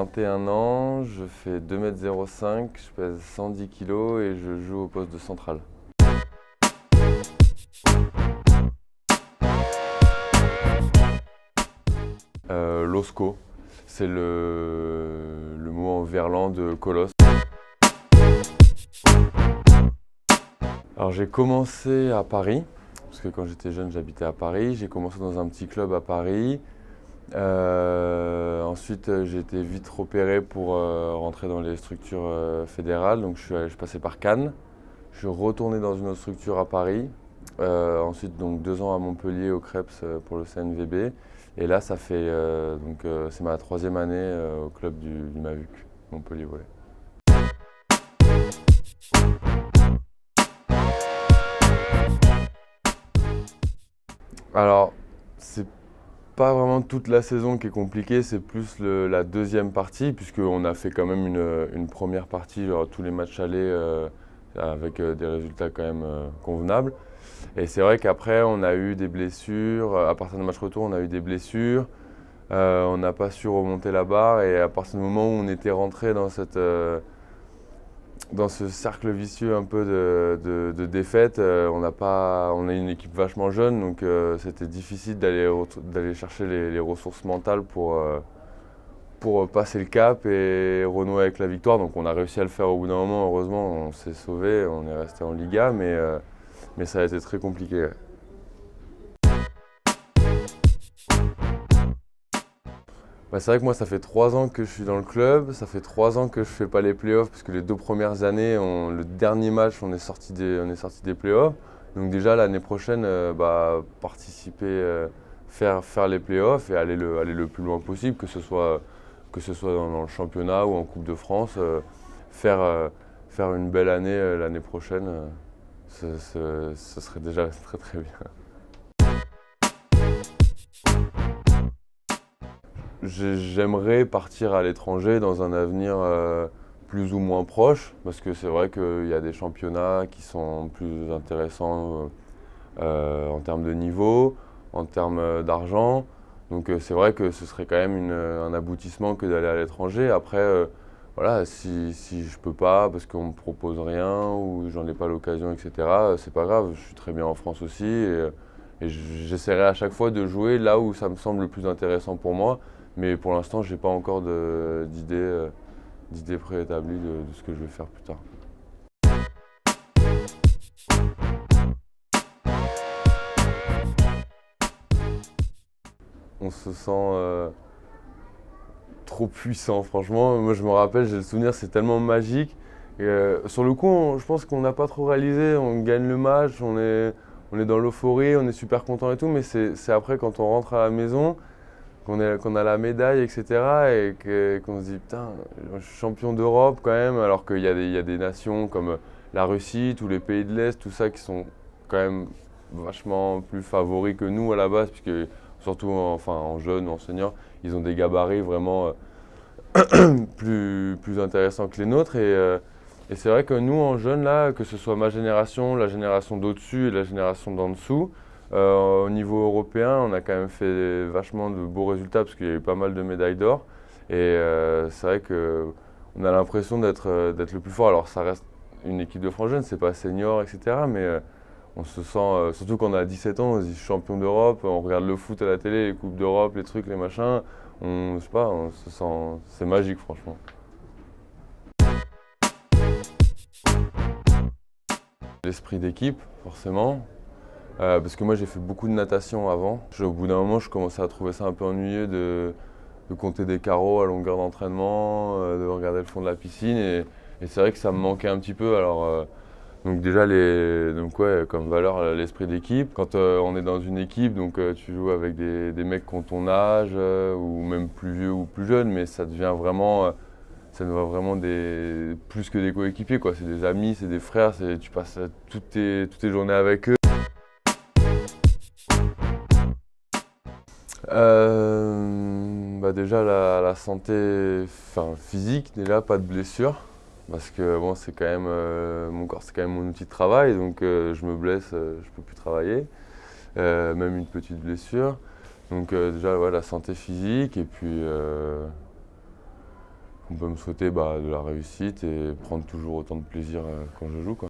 21 ans, je fais 2,05 m, je pèse 110 kg et je joue au poste de central. Losco, c'est le mot en verlan de colosse. Alors j'ai commencé à Paris, parce que quand j'étais jeune j'habitais à Paris. J'ai commencé dans un petit club à Paris. Ensuite j'ai été vite repéré pour rentrer dans les structures fédérales. Donc je suis passé par Cannes. Je suis retourné dans une autre structure à Paris. Ensuite donc 2 ans à Montpellier au Creps pour le CNVB. Et là ça fait c'est ma 3e année au club du Mavuc, Montpellier Volley. Alors, c'est pas vraiment toute la saison qui est compliquée, c'est plus la deuxième partie, puisqu'on a fait quand même une première partie, genre tous les matchs allés, avec des résultats quand même convenables. Et c'est vrai qu'après, on a eu des blessures, à partir du match retour, on a eu des blessures, on n'a pas su remonter la barre, et à partir du moment où on était rentré dans ce cercle vicieux un peu de défaites, on est une équipe vachement jeune, donc c'était difficile d'aller chercher les ressources mentales pour passer le cap et renouer avec la victoire. Donc on a réussi à le faire au bout d'un moment, heureusement, on s'est sauvé, on est resté en Liga, mais ça a été très compliqué. Ouais. Bah, c'est vrai que moi, ça fait 3 ans que je suis dans le club, ça fait 3 ans que je fais pas les playoffs, parce que les 2 premières années, le dernier match, on est sorti des playoffs. Donc déjà, l'année prochaine, participer, faire les playoffs et aller le plus loin possible, que ce soit dans le championnat ou en Coupe de France, faire une belle année l'année prochaine, ce serait déjà très très bien. J'aimerais partir à l'étranger dans un avenir plus ou moins proche, parce que c'est vrai qu'il y a des championnats qui sont plus intéressants en termes de niveau, en termes d'argent. Donc c'est vrai que ce serait quand même un aboutissement que d'aller à l'étranger. Après, voilà, si je peux pas parce qu'on me propose rien ou j'en ai pas l'occasion, etc., c'est pas grave, je suis très bien en France aussi. Et j'essaierai à chaque fois de jouer là où ça me semble le plus intéressant pour moi. Mais pour l'instant, j'ai pas encore d'idée préétablie de ce que je vais faire plus tard. On se sent trop puissant, franchement. Moi, je me rappelle, j'ai le souvenir, c'est tellement magique. Et, sur le coup, je pense qu'on n'a pas trop réalisé. On gagne le match, on est dans l'euphorie, on est super content et tout. Mais c'est après, quand on rentre à la maison, qu'on a la médaille, etc. Et qu'on se dit, putain, je suis champion d'Europe quand même, alors qu'il y a des nations comme la Russie, tous les pays de l'Est, tout ça qui sont quand même vachement plus favoris que nous à la base, puisque surtout en jeunes ou en seniors, ils ont des gabarits vraiment plus intéressants que les nôtres. Et c'est vrai que nous, en jeunes, là, que ce soit ma génération, la génération d'au-dessus et la génération d'en dessous, au niveau européen, on a quand même fait vachement de beaux résultats parce qu'il y a eu pas mal de médailles d'or. Et c'est vrai qu'on a l'impression d'être le plus fort. Alors ça reste une équipe de France jeune, c'est pas senior, etc. Mais on se sent, surtout quand on a 17 ans, on se dit champion d'Europe, on regarde le foot à la télé, les coupes d'Europe, les trucs, les machins. Je sais pas, on se sent, c'est magique franchement. L'esprit d'équipe, forcément. Parce que moi j'ai fait beaucoup de natation avant. Au bout d'un moment je commençais à trouver ça un peu ennuyeux de compter des carreaux à longueur d'entraînement, de regarder le fond de la piscine et c'est vrai que ça me manquait un petit peu. Alors donc déjà comme valeur l'esprit d'équipe. Quand on est dans une équipe, donc tu joues avec des mecs qui ont ton âge ou même plus vieux ou plus jeunes, mais ça devient vraiment plus que des coéquipiers quoi. C'est des amis, c'est des frères, tu passes toutes tes journées avec eux. Déjà la santé physique, déjà pas de blessure, parce que bon, c'est quand même mon corps, c'est quand même mon outil de travail, donc je me blesse, je peux plus travailler, même une petite blessure. Donc déjà ouais, la santé physique on peut me souhaiter de la réussite et prendre toujours autant de plaisir quand je joue, quoi.